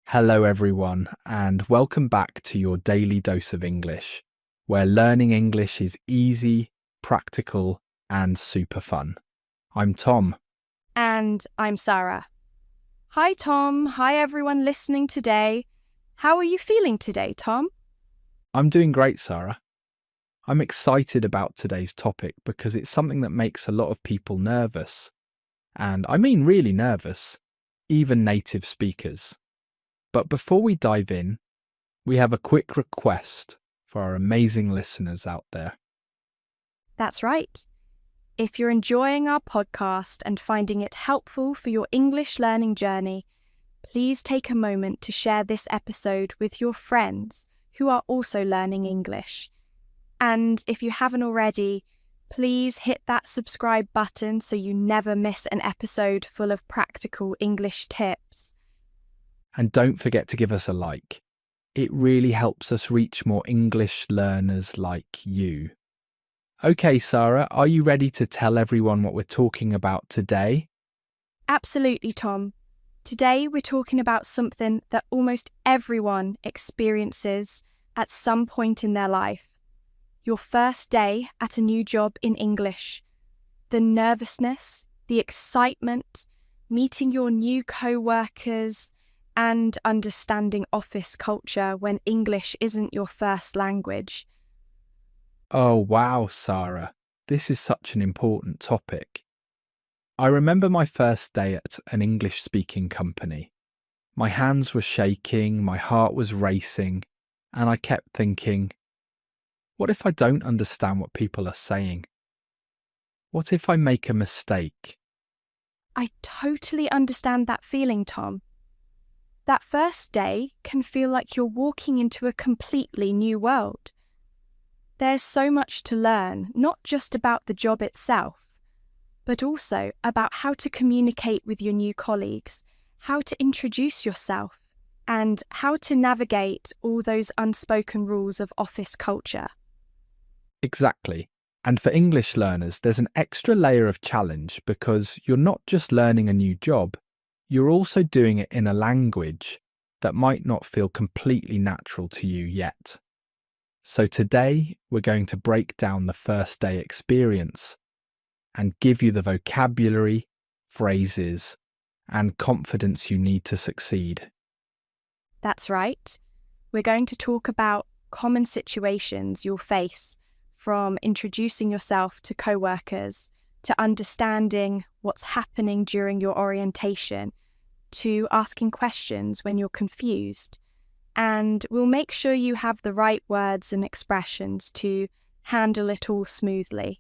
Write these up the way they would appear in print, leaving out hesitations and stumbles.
Hello, everyone, and welcome back to your daily dose of English, where learning English is easy, practical, and super fun. I'm Tom. And I'm Sarah. Hi, Tom. Hi, everyone listening today. How are you feeling today, Tom? I'm doing great, Sarah. I'm excited about today's topic because it's something that makes a lot of people nervous. And I mean really nervous, even native speakers. But before we dive in, we have a quick request for our amazing listeners out there. That's right. If you're enjoying our podcast and finding it helpful for your English learning journey, please take a moment to share this episode with your friends who are also learning English. And if you haven't already, please hit that subscribe button so you never miss an episode full of practical English tips. And don't forget to give us a like. It really helps us reach more English learners like you. Okay, Sarah, are you ready to tell everyone what we're talking about today? Absolutely, Tom. Today we're talking about something that almost everyone experiences at some point in their life. Your first day at a new job in English. The nervousness, the excitement, meeting your new co-workers, and understanding office culture when English isn't your first language. Oh, wow, Sarah. This is such an important topic. I remember my first day at an English-speaking company. My hands were shaking, my heart was racing, and I kept thinking, what if I don't understand what people are saying? What if I make a mistake? I totally understand that feeling, Tom. That first day can feel like you're walking into a completely new world. There's so much to learn, not just about the job itself, but also about how to communicate with your new colleagues, how to introduce yourself, and how to navigate all those unspoken rules of office culture. Exactly. And for English learners, there's an extra layer of challenge because you're not just learning a new job, you're also doing it in a language that might not feel completely natural to you yet. So today, we're going to break down the first day experience and give you the vocabulary, phrases, and confidence you need to succeed. That's right. We're going to talk about common situations you'll face, from introducing yourself to co-workers, to understanding what's happening during your orientation, to asking questions when you're confused. And we'll make sure you have the right words and expressions to handle it all smoothly.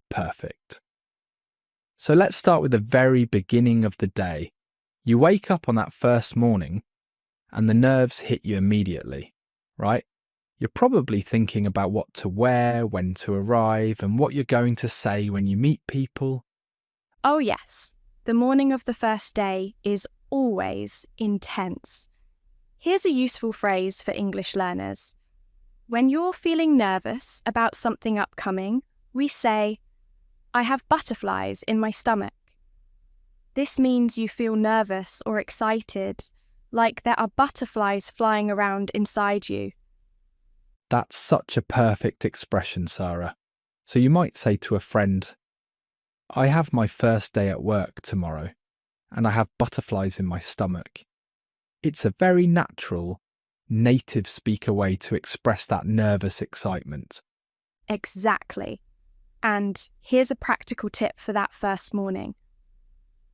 Perfect. So let's start with the very beginning of the day. You wake up on that first morning and the nerves hit you immediately, right? You're probably thinking about what to wear, when to arrive, and what you're going to say when you meet people. Oh yes, the morning of the first day is always intense. Here's a useful phrase for English learners. When you're feeling nervous about something upcoming, we say, I have butterflies in my stomach. This means you feel nervous or excited, like there are butterflies flying around inside you. That's such a perfect expression, Sarah. So you might say to a friend, I have my first day at work tomorrow, and I have butterflies in my stomach. It's a very natural, native speaker way to express that nervous excitement. Exactly. And here's a practical tip for that first morning.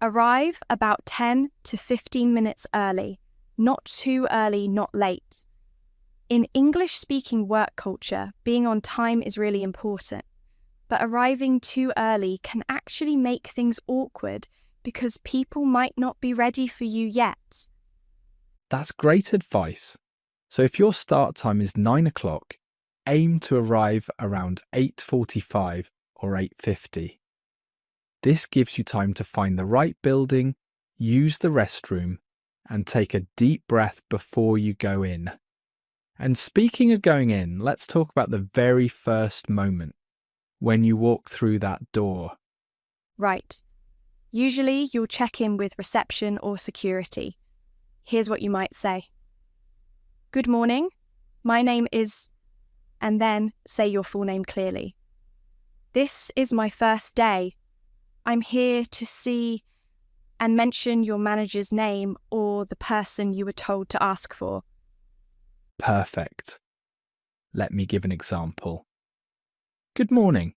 Arrive about 10 to 15 minutes early, not too early, not late. In English-speaking work culture, being on time is really important, but arriving too early can actually make things awkward because people might not be ready for you yet. That's great advice. So if your start time is 9 o'clock, aim to arrive around 8:45 or 8:50. This gives you time to find the right building, use the restroom, and take a deep breath before you go in. And speaking of going in, let's talk about the very first moment when you walk through that door. Right. Usually you'll check in with reception or security. Here's what you might say. Good morning, my name is, and then say your full name clearly. This is my first day. I'm here to see, and mention your manager's name or the person you were told to ask for. Perfect. Let me give an example. Good morning.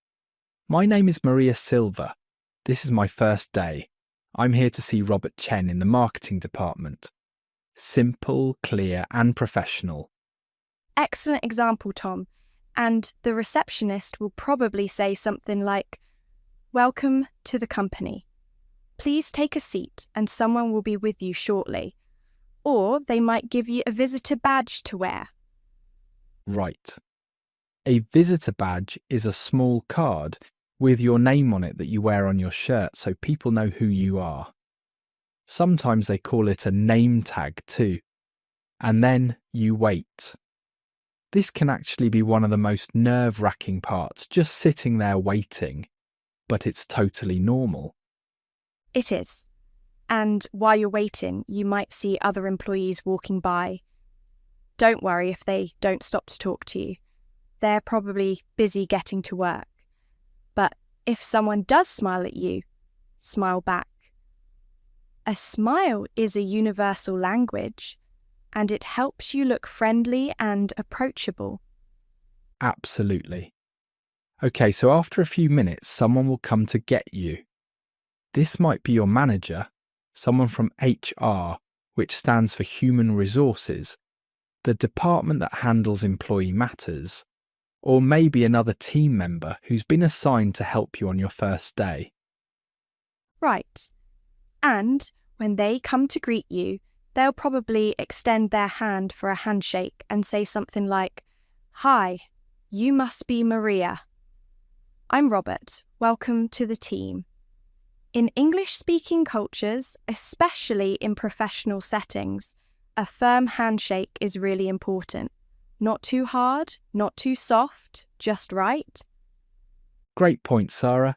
My name is Maria Silva. This is my first day. I'm here to see Robert Chen in the marketing department. Simple, clear, and professional. Excellent example, Tom. And the receptionist will probably say something like, Welcome to the company. Please take a seat and someone will be with you shortly. Or they might give you a visitor badge to wear. Right. A visitor badge is a small card with your name on it that you wear on your shirt so people know who you are. Sometimes they call it a name tag too. And then you wait. This can actually be one of the most nerve-wracking parts, just sitting there waiting. But it's totally normal. It is. And while you're waiting, you might see other employees walking by. Don't worry if they don't stop to talk to you. They're probably busy getting to work. But if someone does smile at you, smile back. A smile is a universal language, and it helps you look friendly and approachable. Absolutely. Okay, so after a few minutes, someone will come to get you. This might be your manager, someone from HR, which stands for Human Resources, the department that handles employee matters, or maybe another team member who's been assigned to help you on your first day. Right. And when they come to greet you, they'll probably extend their hand for a handshake and say something like, Hi, you must be Maria. I'm Robert. Welcome to the team. In English-speaking cultures, especially in professional settings, a firm handshake is really important. Not too hard, not too soft, just right. Great point, Sarah.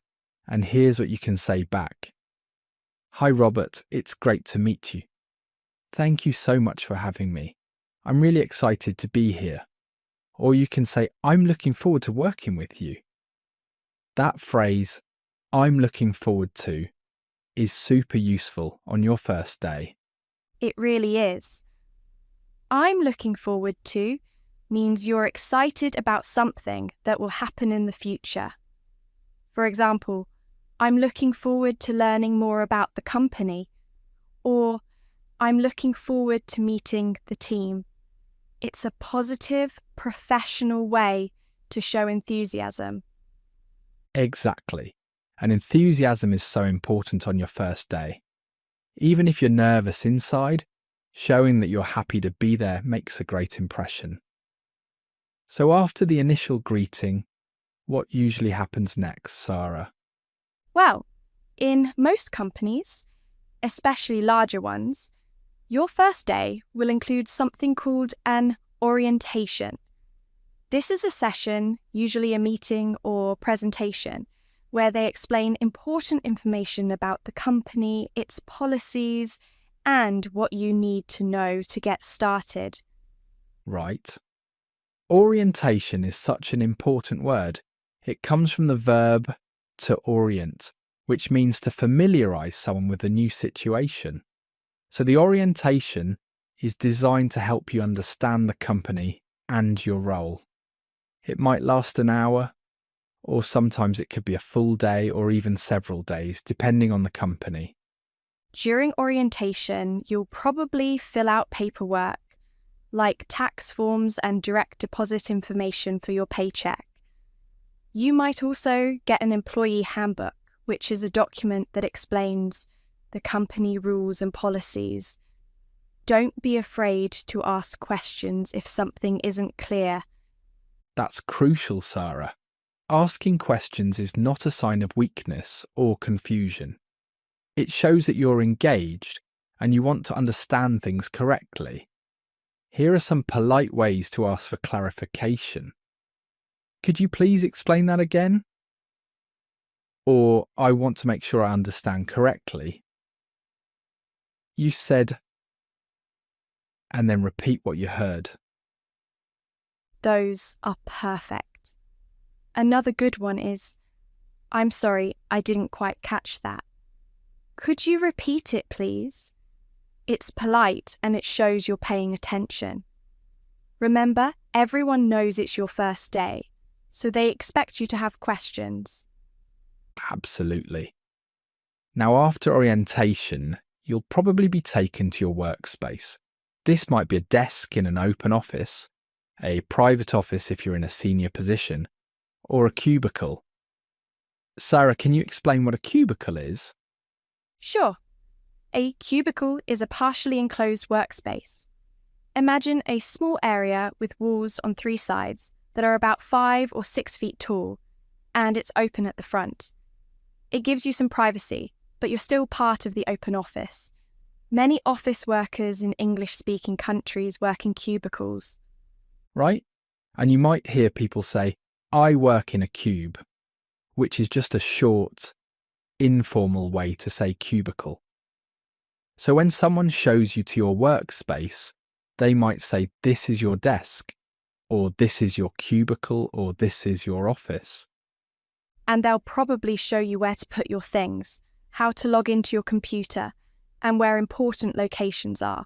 And here's what you can say back. Hi, Robert. It's great to meet you. Thank you so much for having me. I'm really excited to be here. Or you can say, I'm looking forward to working with you. That phrase, I'm looking forward to, is super useful on your first day. It really is. I'm looking forward to means you're excited about something that will happen in the future. For example, I'm looking forward to learning more about the company, or I'm looking forward to meeting the team. It's a positive, professional way to show enthusiasm. Exactly. And enthusiasm is so important on your first day. Even if you're nervous inside, showing that you're happy to be there makes a great impression. So after the initial greeting, what usually happens next, Sarah? Well, in most companies, especially larger ones, your first day will include something called an orientation. This is a session, usually a meeting or presentation, where they explain important information about the company, its policies, and what you need to know to get started. Right. Orientation is such an important word. It comes from the verb to orient, which means to familiarise someone with a new situation. So the orientation is designed to help you understand the company and your role. It might last an hour, or sometimes it could be a full day or even several days, depending on the company. During orientation, you'll probably fill out paperwork, like tax forms and direct deposit information for your paycheck. You might also get an employee handbook, which is a document that explains the company rules and policies. Don't be afraid to ask questions if something isn't clear. That's crucial, Sarah. Asking questions is not a sign of weakness or confusion. It shows that you're engaged and you want to understand things correctly. Here are some polite ways to ask for clarification. Could you please explain that again? Or, I want to make sure I understand correctly. You said, and then repeat what you heard. Those are perfect. Another good one is, "I'm sorry, I didn't quite catch that. Could you repeat it, please?" It's polite and it shows you're paying attention. Remember, everyone knows it's your first day, so they expect you to have questions. Absolutely. Now, after orientation, you'll probably be taken to your workspace. This might be a desk in an open office, a private office if you're in a senior position, or a cubicle. Sarah, can you explain what a cubicle is? Sure. A cubicle is a partially enclosed workspace. Imagine a small area with walls on 3 sides that are about 5 or 6 feet tall, and it's open at the front. It gives you some privacy, but you're still part of the open office. Many office workers in English-speaking countries work in cubicles. Right? And you might hear people say, "I work in a cube," which is just a short, informal way to say cubicle. So when someone shows you to your workspace, they might say, "This is your desk," or "This is your cubicle," or "This is your office." And they'll probably show you where to put your things, how to log into your computer, and where important locations are,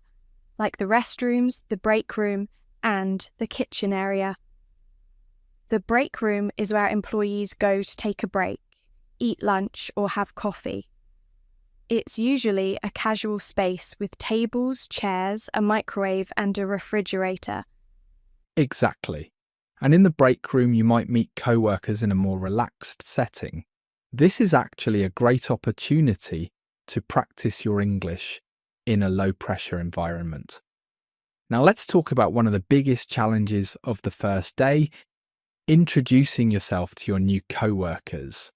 like the restrooms, the break room, and the kitchen area. The break room is where employees go to take a break, eat lunch, or have coffee. It's usually a casual space with tables, chairs, a microwave, and a refrigerator. Exactly. And in the break room, you might meet co-workers in a more relaxed setting. This is actually a great opportunity to practice your English in a low-pressure environment. Now let's talk about one of the biggest challenges of the first day, introducing yourself to your new co-workers.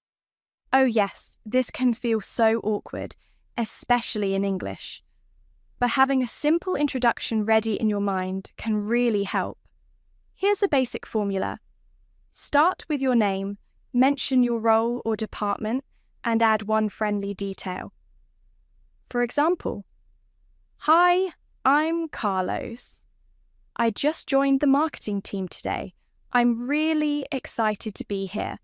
Oh yes, this can feel so awkward, especially in English. But having a simple introduction ready in your mind can really help. Here's a basic formula. Start with your name, mention your role or department, and add one friendly detail. For example, "Hi, I'm Carlos. I just joined the marketing team today. I'm really excited to be here."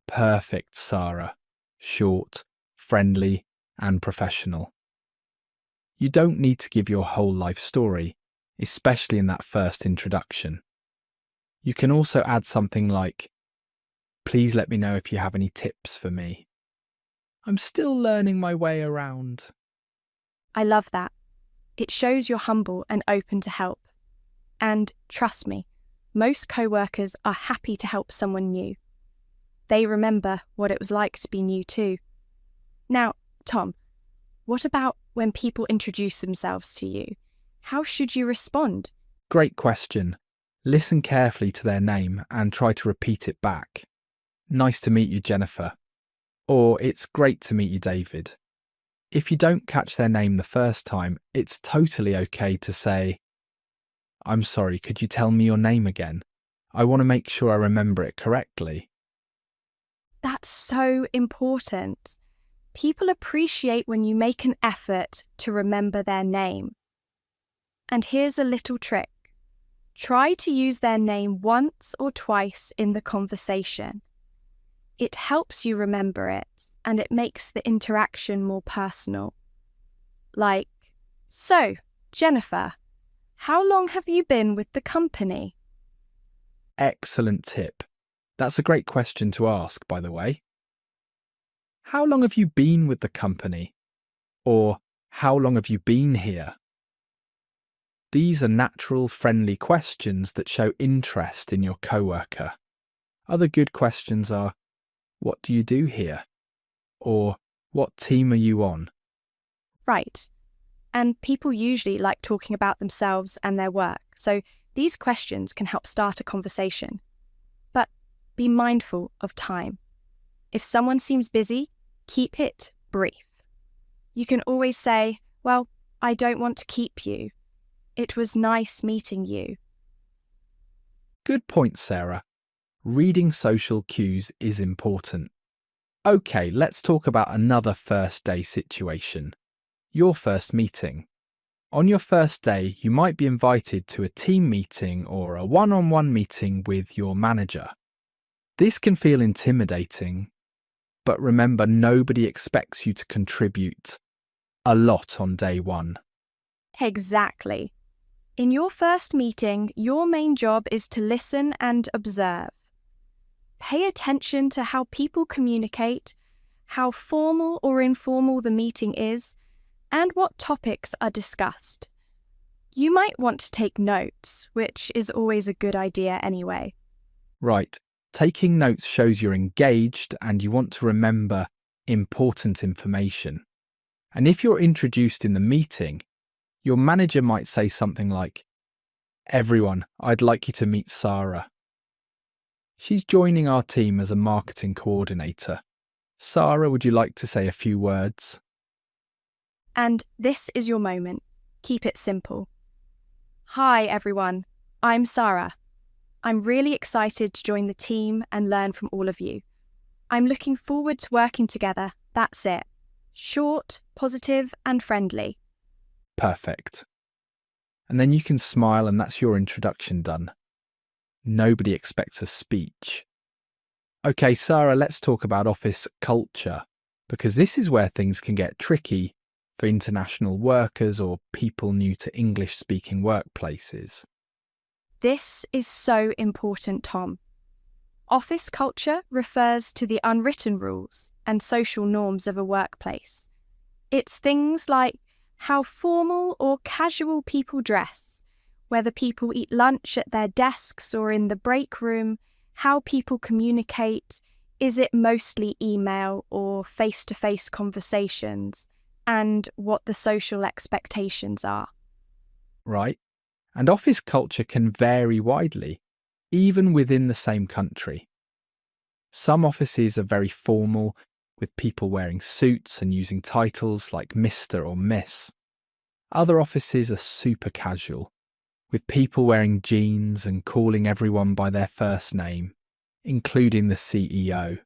Perfect, Sarah. Short, friendly, and professional. You don't need to give your whole life story, especially in that first introduction. You can also add something like, "Please let me know if you have any tips for me. I'm still learning my way around." I love that. It shows you're humble and open to help. And trust me, most co-workers are happy to help someone new. They remember what it was like to be new too. Now, Tom, what about when people introduce themselves to you? How should you respond? Great question. Listen carefully to their name and try to repeat it back. "Nice to meet you, Jennifer." Or "It's great to meet you, David." If you don't catch their name the first time, it's totally okay to say, "I'm sorry, could you tell me your name again? I want to make sure I remember it correctly." That's so important. People appreciate when you make an effort to remember their name. And here's a little trick. Try to use their name once or twice in the conversation. It helps you remember it, and it makes the interaction more personal. Like, "So, Jennifer, how long have you been with the company?" Excellent tip. That's a great question to ask, by the way. How long have you been with the company? Or how long have you been here? These are natural, friendly questions that show interest in your coworker. Other good questions are, "What do you do here?" Or "What team are you on?" Right. And people usually like talking about themselves and their work, so these questions can help start a conversation. But be mindful of time. If someone seems busy, keep it brief. You can always say, "Well, I don't want to keep you. It was nice meeting you." Good point, Sarah. Reading social cues is important. Okay, let's talk about another first day situation. Your first meeting. On your first day, you might be invited to a team meeting or a one-on-one meeting with your manager. This can feel intimidating, but remember, nobody expects you to contribute a lot on day one. Exactly. In your first meeting, your main job is to listen and observe. Pay attention to how people communicate, how formal or informal the meeting is, and what topics are discussed. You might want to take notes, which is always a good idea anyway. Right. Taking notes shows you're engaged and you want to remember important information. And if you're introduced in the meeting, your manager might say something like, "Everyone, I'd like you to meet Sarah. She's joining our team as a marketing coordinator. Sarah, would you like to say a few words?" And this is your moment. Keep it simple. Hi everyone, I'm Sarah. I'm really excited to join the team and learn from all of you. I'm looking forward to working together, that's it. Short, positive and friendly. Perfect. And then you can smile and that's your introduction done. Nobody expects a speech. Okay, Sarah, let's talk about office culture, because this is where things can get tricky for international workers or people new to English-speaking workplaces. This is so important, Tom. Office culture refers to the unwritten rules and social norms of a workplace. It's things like how formal or casual people dress, whether people eat lunch at their desks or in the break room, how people communicate, is it mostly email or face-to-face conversations, and what the social expectations are. Right. And office culture can vary widely, even within the same country. Some offices are very formal, with people wearing suits and using titles like Mr. or Miss. Other offices are super casual, with people wearing jeans and calling everyone by their first name, including the CEO.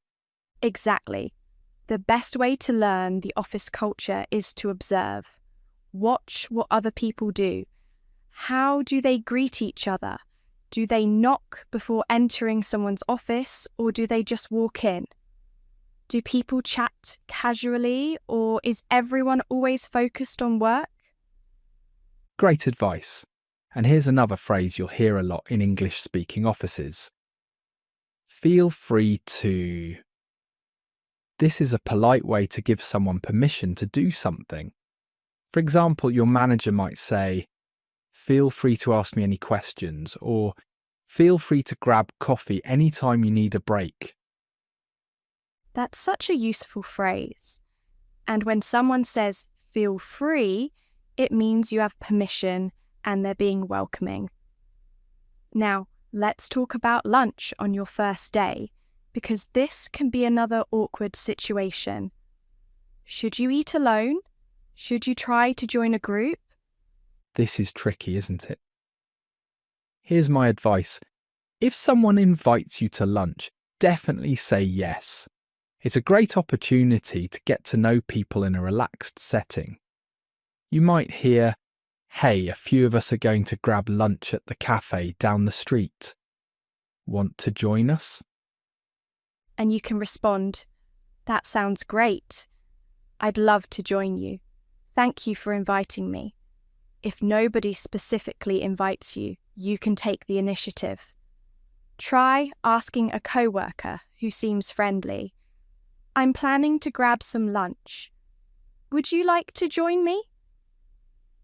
Exactly. The best way to learn the office culture is to observe. Watch what other people do. How do they greet each other? Do they knock before entering someone's office, or do they just walk in? Do people chat casually, or is everyone always focused on work? Great advice. And here's another phrase you'll hear a lot in English-speaking offices. Feel free to. This is a polite way to give someone permission to do something. For example, your manager might say, "Feel free to ask me any questions," or "Feel free to grab coffee anytime you need a break." That's such a useful phrase. And when someone says, "feel free," it means you have permission and they're being welcoming. Now, let's talk about lunch on your first day, because this can be another awkward situation. Should you eat alone? Should you try to join a group? This is tricky, isn't it? Here's my advice. If someone invites you to lunch, definitely say yes. It's a great opportunity to get to know people in a relaxed setting. You might hear, "Hey, a few of us are going to grab lunch at the cafe down the street. Want to join us?" And you can respond, "That sounds great. I'd love to join you. Thank you for inviting me." If nobody specifically invites you, you can take the initiative. Try asking a coworker who seems friendly, "I'm planning to grab some lunch. Would you like to join me?"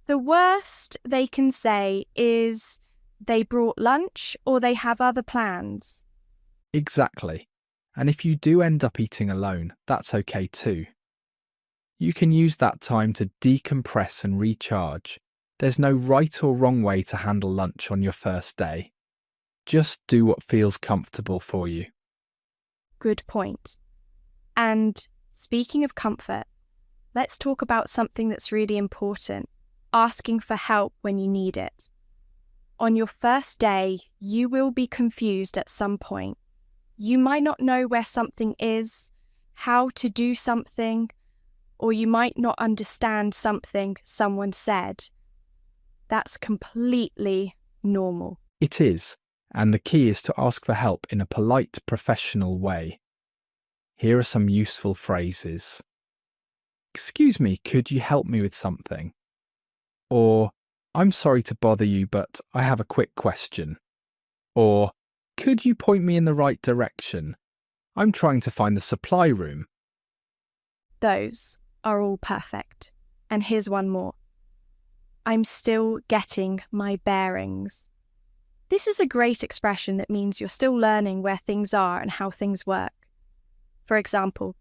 The worst they can say is they brought lunch or they have other plans. Exactly. And if you do end up eating alone, that's okay too. You can use that time to decompress and recharge. There's no right or wrong way to handle lunch on your first day. Just do what feels comfortable for you. Good point. And speaking of comfort, let's talk about something that's really important: asking for help when you need it. On your first day, you will be confused at some point. You might not know where something is, how to do something, or you might not understand something someone said. That's completely normal. It is, and the key is to ask for help in a polite, professional way. Here are some useful phrases. Excuse me, could you help me with something? Or, I'm sorry to bother you, but I have a quick question. Or, could you point me in the right direction? I'm trying to find the supply room. Those are all perfect. And here's one more. I'm still getting my bearings. This is a great expression that means you're still learning where things are and how things work. For example,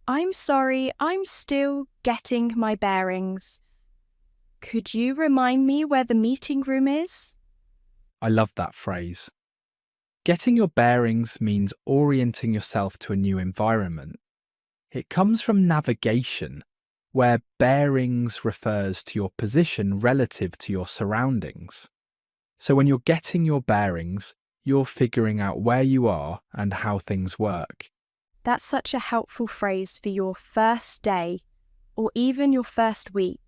I'm sorry, I'm still getting my bearings. Could you remind me where the meeting room is? I love that phrase. Getting your bearings means orienting yourself to a new environment. It comes from navigation, where bearings refers to your position relative to your surroundings. So when you're getting your bearings, you're figuring out where you are and how things work. That's such a helpful phrase for your first day or even your first week.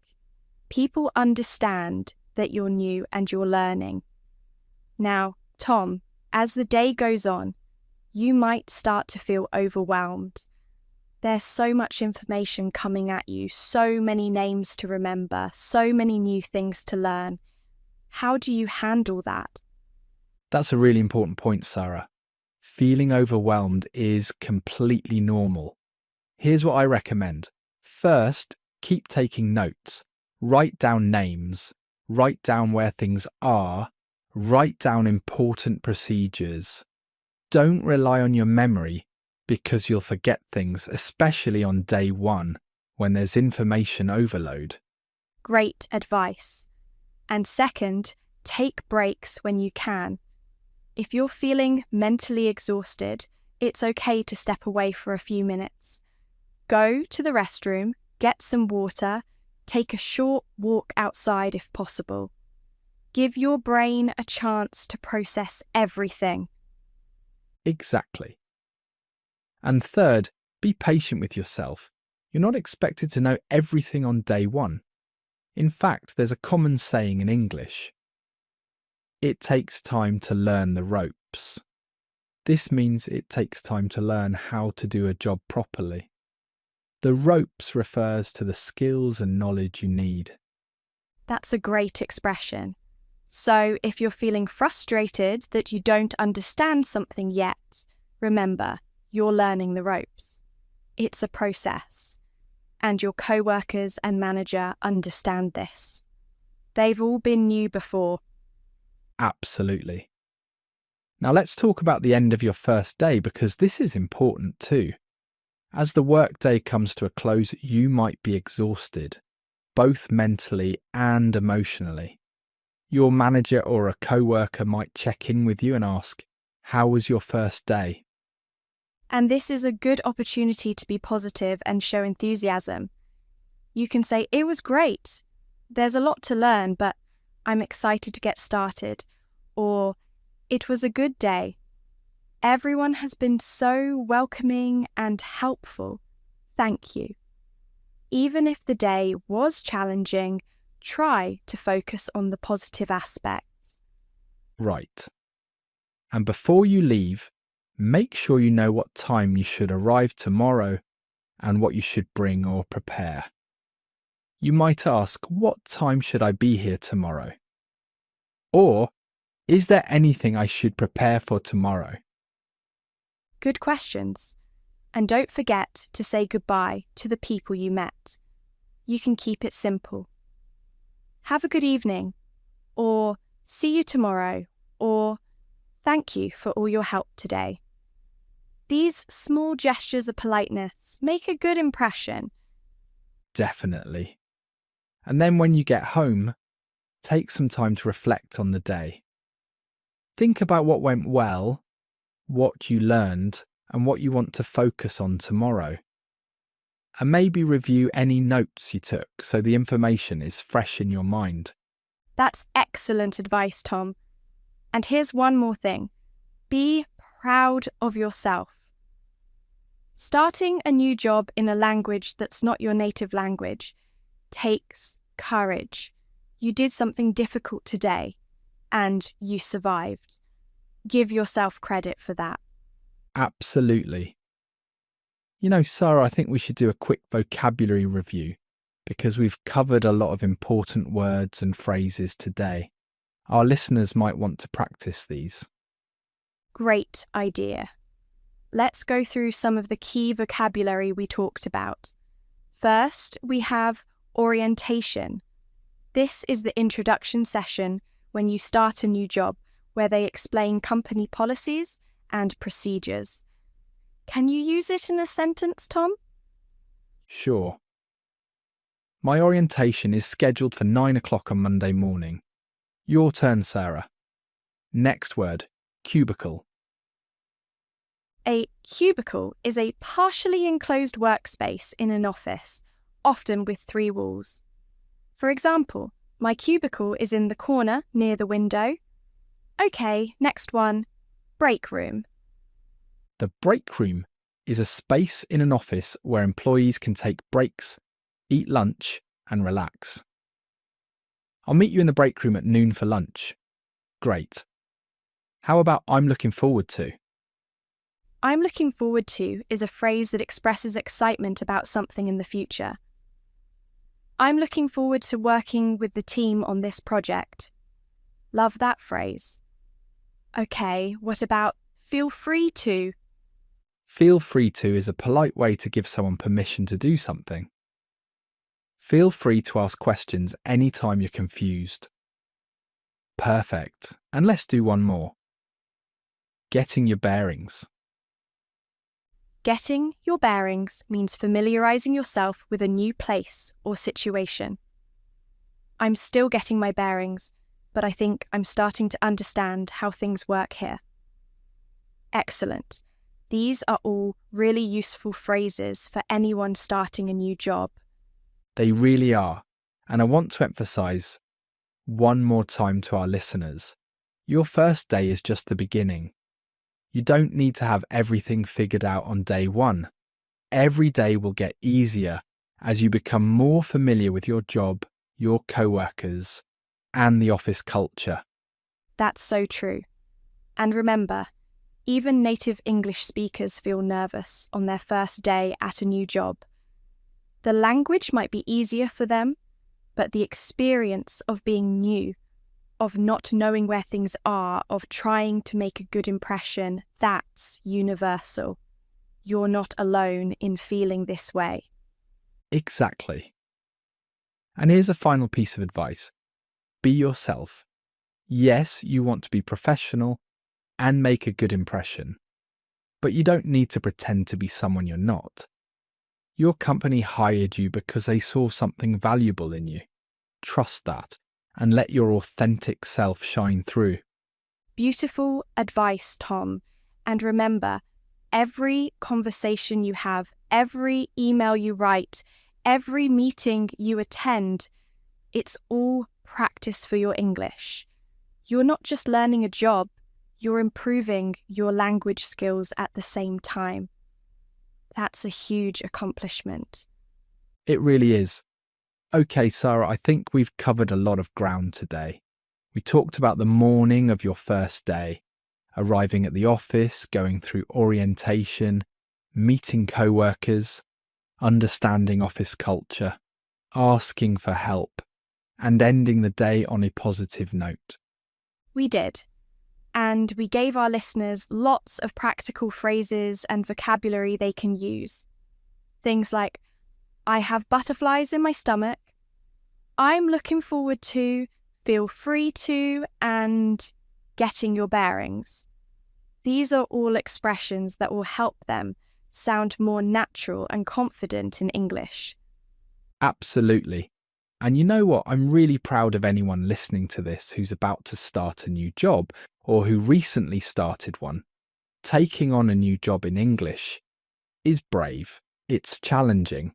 People understand that you're new and you're learning. Now, Tom, as the day goes on, you might start to feel overwhelmed. There's so much information coming at you, so many names to remember, so many new things to learn. How do you handle that? That's a really important point, Sarah. Feeling overwhelmed is completely normal. Here's what I recommend. First, keep taking notes. Write down names. Write down where things are. Write down important procedures. Don't rely on your memory because you'll forget things, especially on day one when there's information overload. Great advice. And second, take breaks when you can. If you're feeling mentally exhausted, it's okay to step away for a few minutes. Go to the restroom, get some water, take a short walk outside if possible. Give your brain a chance to process everything. Exactly. And third, be patient with yourself. You're not expected to know everything on day one. In fact, there's a common saying in English. It takes time to learn the ropes. This means it takes time to learn how to do a job properly. The ropes refers to the skills and knowledge you need. That's a great expression. So if you're feeling frustrated that you don't understand something yet, remember, you're learning the ropes. It's a process. And your co-workers and manager understand this. They've all been new before. Absolutely. Now let's talk about the end of your first day because this is important too. As the workday comes to a close, you might be exhausted, both mentally and emotionally. Your manager or a co-worker might check in with you and ask, "How was your first day?" And this is a good opportunity to be positive and show enthusiasm. You can say, "It was great. There's a lot to learn, but I'm excited to get started." Or, "It was a good day. Everyone has been so welcoming and helpful. Thank you." Even if the day was challenging, try to focus on the positive aspects. Right. And before you leave, make sure you know what time you should arrive tomorrow and what you should bring or prepare. You might ask, what time should I be here tomorrow? Or, is there anything I should prepare for tomorrow? Good questions. And don't forget to say goodbye to the people you met. You can keep it simple. Have a good evening, or see you tomorrow, or thank you for all your help today. These small gestures of politeness make a good impression. Definitely. And then when you get home, take some time to reflect on the day. Think about what went well, what you learned, and what you want to focus on tomorrow. And maybe review any notes you took so the information is fresh in your mind. That's excellent advice, Tom. And here's one more thing. Be proud of yourself. Starting a new job in a language that's not your native language takes courage. You did something difficult today, and you survived. Give yourself credit for that. Absolutely. You know, Sarah, I think we should do a quick vocabulary review because we've covered a lot of important words and phrases today. Our listeners might want to practice these. Great idea. Let's go through some of the key vocabulary we talked about. First, we have orientation. This is the introduction session when you start a new job, where they explain company policies and procedures. Can you use it in a sentence, Tom? Sure. My orientation is scheduled for 9 o'clock on Monday morning. Your turn, Sarah. Next word, cubicle. A cubicle is a partially enclosed workspace in an office, often with 3 walls. For example, my cubicle is in the corner near the window. Okay, next one, break room. The break room is a space in an office where employees can take breaks, eat lunch, and relax. I'll meet you in the break room at noon for lunch. Great. How about I'm looking forward to? I'm looking forward to is a phrase that expresses excitement about something in the future. I'm looking forward to working with the team on this project. Love that phrase. Okay, what about feel free to? Feel free to is a polite way to give someone permission to do something. Feel free to ask questions anytime you're confused. Perfect. And let's do one more. Getting your bearings. Getting your bearings means familiarizing yourself with a new place or situation. I'm still getting my bearings, but I think I'm starting to understand how things work here. Excellent. These are all really useful phrases for anyone starting a new job. They really are. And I want to emphasize one more time to our listeners. Your first day is just the beginning. You don't need to have everything figured out on day one. Every day will get easier as you become more familiar with your job, your co-workers, and the office culture. That's so true. And remember, even native English speakers feel nervous on their first day at a new job. The language might be easier for them, but the experience of being new, of not knowing where things are, of trying to make a good impression, that's universal. You're not alone in feeling this way. Exactly. And here's a final piece of advice. Be yourself. Yes, you want to be professional and make a good impression, but you don't need to pretend to be someone you're not. Your company hired you because they saw something valuable in you. Trust that and let your authentic self shine through. Beautiful advice, Tom. And remember, every conversation you have, every email you write, every meeting you attend, it's all practice for your English. You're not just learning a job, you're improving your language skills at the same time. That's a huge accomplishment. It really is. Okay, Sarah, I think we've covered a lot of ground today. We talked about the morning of your first day, arriving at the office, going through orientation, meeting co-workers, understanding office culture, asking for help, and ending the day on a positive note. We did. And we gave our listeners lots of practical phrases and vocabulary they can use. Things like, I have butterflies in my stomach, I'm looking forward to, feel free to, and getting your bearings. These are all expressions that will help them sound more natural and confident in English. Absolutely. And you know what? I'm really proud of anyone listening to this who's about to start a new job or who recently started one. Taking on a new job in English is brave. It's challenging.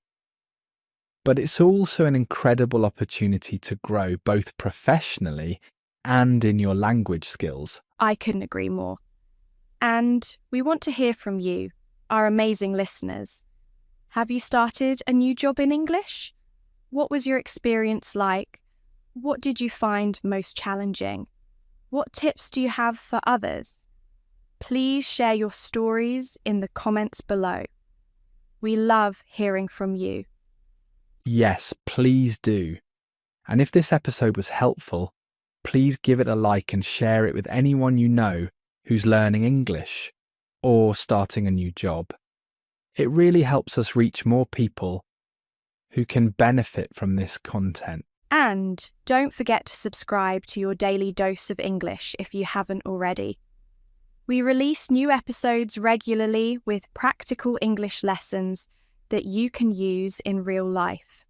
But it's also an incredible opportunity to grow both professionally and in your language skills. I couldn't agree more. And we want to hear from you, our amazing listeners. Have you started a new job in English? What was your experience like? What did you find most challenging? What tips do you have for others? Please share your stories in the comments below. We love hearing from you. Yes, please do. And if this episode was helpful, please give it a like and share it with anyone you know who's learning English or starting a new job. It really helps us reach more people who can benefit from this content. And don't forget to subscribe to your daily dose of English if you haven't already. We release new episodes regularly with practical English lessons that you can use in real life.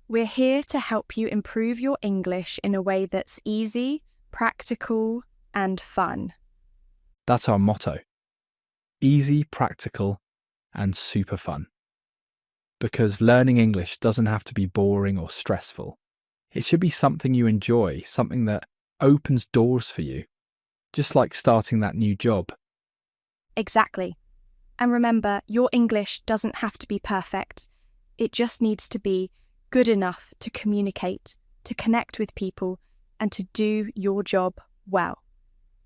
We're here to help you improve your English in a way that's easy, practical, and fun. That's our motto. Easy, practical, and super fun. Because learning English doesn't have to be boring or stressful. It should be something you enjoy, something that opens doors for you, just like starting that new job. Exactly. And remember, your English doesn't have to be perfect. It just needs to be good enough to communicate, to connect with people, and to do your job well.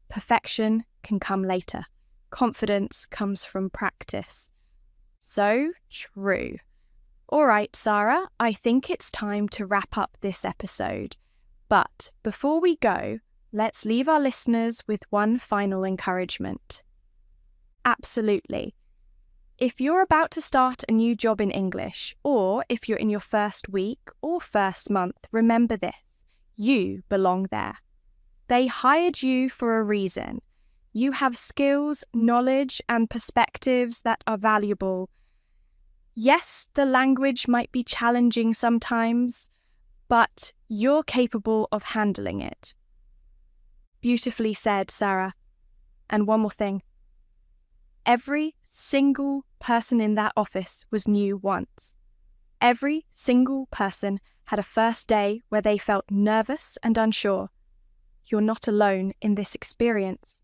Perfection can come later. Confidence comes from practice. So true. All right, Sarah, I think it's time to wrap up this episode. But before we go, let's leave our listeners with one final encouragement. Absolutely. If you're about to start a new job in English, or if you're in your first week or first month, remember this: you belong there. They hired you for a reason. You have skills, knowledge, and perspectives that are valuable. Yes, the language might be challenging sometimes, but you're capable of handling it. Beautifully said, Sarah. And one more thing. Every single person in that office was new once. Every single person had a first day where they felt nervous and unsure. You're not alone in this experience.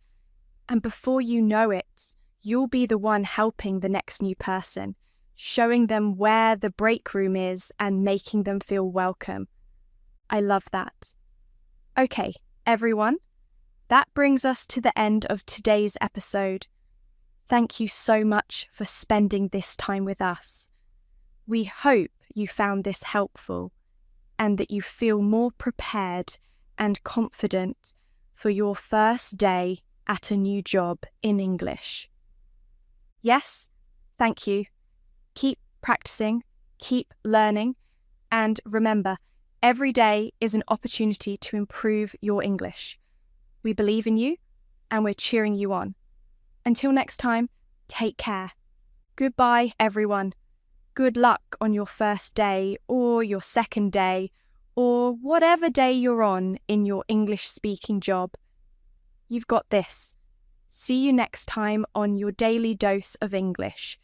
And before you know it, you'll be the one helping the next new person, showing them where the break room is and making them feel welcome. I love that. Okay, everyone, that brings us to the end of today's episode. Thank you so much for spending this time with us. We hope you found this helpful and that you feel more prepared and confident for your first day at a new job in English. Yes, thank you. Keep practicing, keep learning, and remember, every day is an opportunity to improve your English. We believe in you and we're cheering you on. Until next time, take care. Goodbye, everyone. Good luck on your first day or your second day or whatever day you're on in your English-speaking job. You've got this. See you next time on your daily dose of English.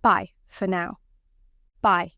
Bye for now. Bye.